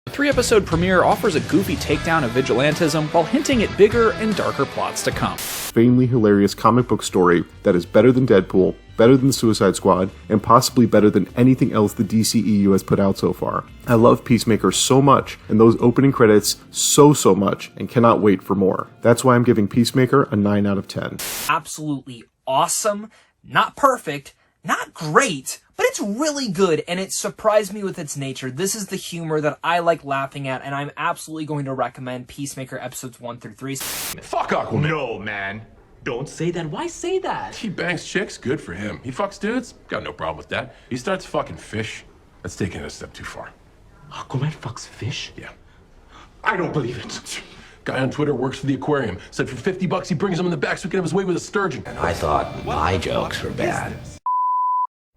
The 3-episode premiere offers a goofy takedown of vigilantism while hinting at bigger and darker plots to come. Vainly hilarious comic book story that is better than Deadpool, better than Suicide Squad, and possibly better than anything else the DCEU has put out so far. I love Peacemaker so much, and those opening credits so much, and cannot wait for more. That's why I'm giving Peacemaker a 9 out of 10. Absolutely awesome, not perfect, not great, but it's really good, and it surprised me with its nature. This is the humor that I like laughing at, and I'm absolutely going to recommend Peacemaker episodes 1 through 3. Fuck Aquaman. No, man. Don't say that. Why say that? He bangs chicks, good for him. He fucks dudes, got no problem with that. He starts fucking fish, that's taking it a step too far. Aquaman fucks fish? Yeah. I don't believe it. Guy on Twitter works for the aquarium. Said for $50 he brings them in the back so he can have his way with a sturgeon. And I thought my jokes were bad.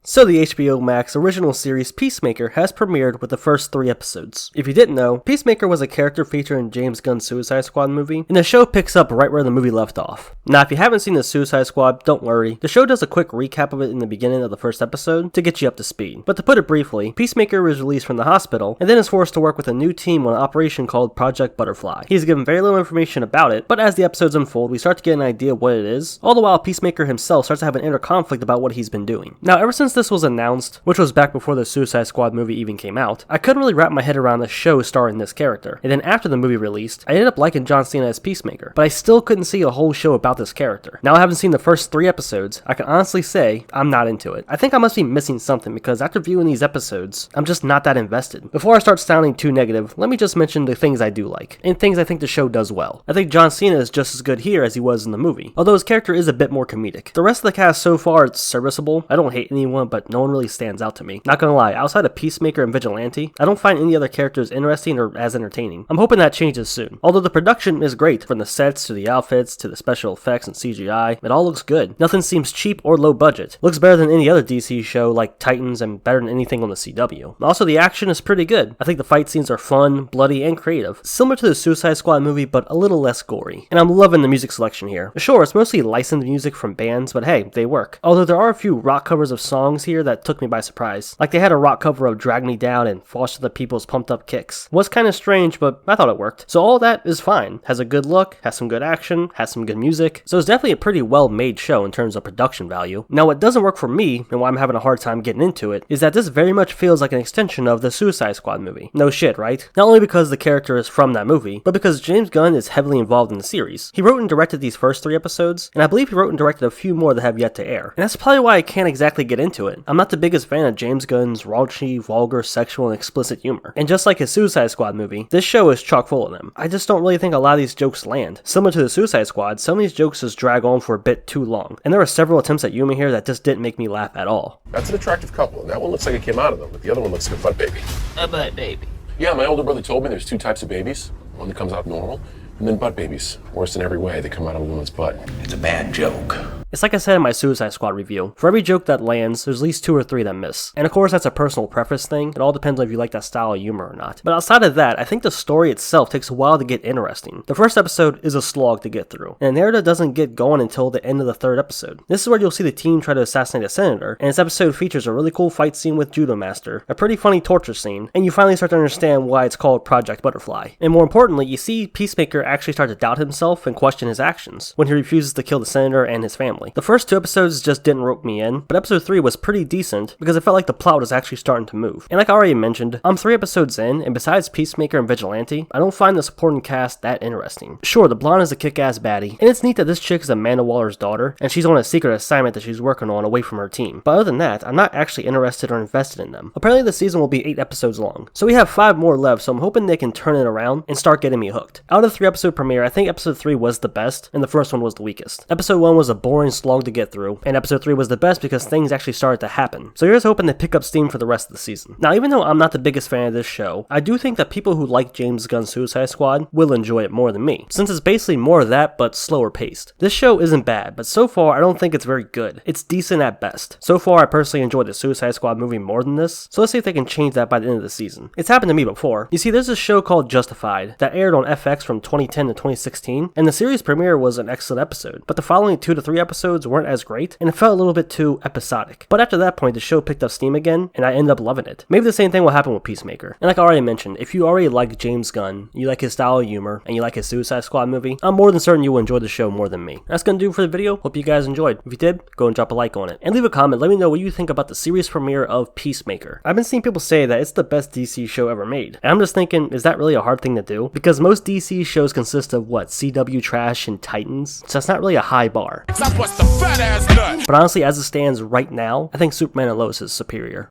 So the HBO Max original series Peacemaker has premiered with the first 3 episodes. If you didn't know, Peacemaker was a character featured in James Gunn's Suicide Squad movie, and the show picks up right where the movie left off. Now if you haven't seen the Suicide Squad, don't worry, the show does a quick recap of it in the beginning of the first episode to get you up to speed. But to put it briefly, Peacemaker was released from the hospital, and then is forced to work with a new team on an operation called Project Butterfly. He's given very little information about it, but as the episodes unfold, we start to get an idea of what it is, all the while Peacemaker himself starts to have an inner conflict about what he's been doing. Now ever since this was announced, which was back before the Suicide Squad movie even came out, I couldn't really wrap my head around the show starring this character. And then after the movie released, I ended up liking John Cena as Peacemaker, but I still couldn't see a whole show about this character. Now I haven't seen the first 3 episodes, I can honestly say I'm not into it. I think I must be missing something because after viewing these episodes, I'm just not that invested. Before I start sounding too negative, let me just mention the things I do like, and things I think the show does well. I think John Cena is just as good here as he was in the movie, although his character is a bit more comedic. The rest of the cast so far is serviceable. I don't hate anyone, but no one really stands out to me. Not gonna lie, outside of Peacemaker and Vigilante, I don't find any other characters interesting or as entertaining. I'm hoping that changes soon. Although the production is great, from the sets to the outfits to the special effects and CGI, it all looks good. Nothing seems cheap or low budget. Looks better than any other DC show like Titans and better than anything on the CW. Also, the action is pretty good. I think the fight scenes are fun, bloody, and creative. Similar to the Suicide Squad movie, but a little less gory. And I'm loving the music selection here. Sure, it's mostly licensed music from bands, but hey, they work. Although there are a few rock covers of songs here that took me by surprise. Like they had a rock cover of Drag Me Down and Foster the People's Pumped Up Kicks. Was kind of strange, but I thought it worked. So all that is fine. Has a good look, has some good action, has some good music. So it's definitely a pretty well made show in terms of production value. Now what doesn't work for me, and why I'm having a hard time getting into it, is that this very much feels like an extension of the Suicide Squad movie. No shit, right? Not only because the character is from that movie, but because James Gunn is heavily involved in the series. He wrote and directed these first 3 episodes, and I believe he wrote and directed a few more that have yet to air. And that's probably why I can't exactly get into it. I'm not the biggest fan of James Gunn's raunchy, vulgar, sexual, and explicit humor. And just like his Suicide Squad movie, this show is chock full of them. I just don't really think a lot of these jokes land. Similar to the Suicide Squad, some of these jokes just drag on for a bit too long. And there are several attempts at humor here that just didn't make me laugh at all. That's an attractive couple, and that one looks like it came out of them, but the other one looks like a butt baby. A butt baby. Yeah, my older brother told me there's 2 types of babies. One that comes out normal, and then butt babies. Worse in every way, they come out of a woman's butt. It's a bad joke. It's like I said in my Suicide Squad review, for every joke that lands, there's at least 2 or 3 that miss. And of course that's a personal preference thing, it all depends on if you like that style of humor or not. But outside of that, I think the story itself takes a while to get interesting. The first episode is a slog to get through, and the narrative doesn't get going until the end of the 3rd episode. This is where you'll see the team try to assassinate a senator, and this episode features a really cool fight scene with Judo Master, a pretty funny torture scene, and you finally start to understand why it's called Project Butterfly. And more importantly, you see Peacemaker actually start to doubt himself and question his actions, when he refuses to kill the senator and his family. The first 2 episodes just didn't rope me in, but episode 3 was pretty decent because it felt like the plot was actually starting to move. And like I already mentioned, I'm 3 episodes in, and besides Peacemaker and Vigilante, I don't find the supporting cast that interesting. Sure, the blonde is a kick-ass baddie, and it's neat that this chick is Amanda Waller's daughter, and she's on a secret assignment that she's working on away from her team. But other than that, I'm not actually interested or invested in them. Apparently the season will be 8 episodes long, so we have 5 more left, so I'm hoping they can turn it around and start getting me hooked. Out of the 3 episode premiere, I think episode 3 was the best, and the first one was the weakest. Episode 1 was a boring slog to get through, and episode 3 was the best because things actually started to happen. So here's hoping they pick up steam for the rest of the season. Now, even though I'm not the biggest fan of this show, I do think that people who like James Gunn's Suicide Squad will enjoy it more than me, since it's basically more of that but slower paced. This show isn't bad, but so far I don't think it's very good. It's decent at best. So far I personally enjoyed the Suicide Squad movie more than this, so let's see if they can change that by the end of the season. It's happened to me before. You see, there's a show called Justified that aired on FX from 2010 to 2016, and the series premiere was an excellent episode, but the following 2 to 3 episodes episodes weren't as great, and it felt a little bit too episodic. But after that point, the show picked up steam again, and I ended up loving it. Maybe the same thing will happen with Peacemaker. And like I already mentioned, if you already like James Gunn, you like his style of humor, and you like his Suicide Squad movie, I'm more than certain you will enjoy the show more than me. That's gonna do it for the video. Hope you guys enjoyed. If you did, go and drop a like on it. And leave a comment, let me know what you think about the series premiere of Peacemaker. I've been seeing people say that it's the best DC show ever made. And I'm just thinking, is that really a hard thing to do? Because most DC shows consist of what, CW trash and Titans? So that's not really a high bar. But honestly, as it stands right now, I think Superman and Lois is superior.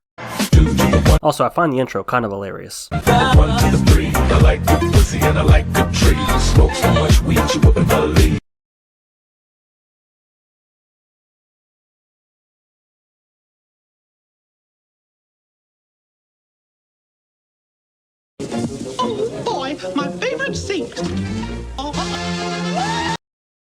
Also, I find the intro kind of hilarious. 1, 2, 3, I like good pussy and I like good trees. Smoke so much weed you wouldn't believe. Oh boy, my favorite seat. Oh.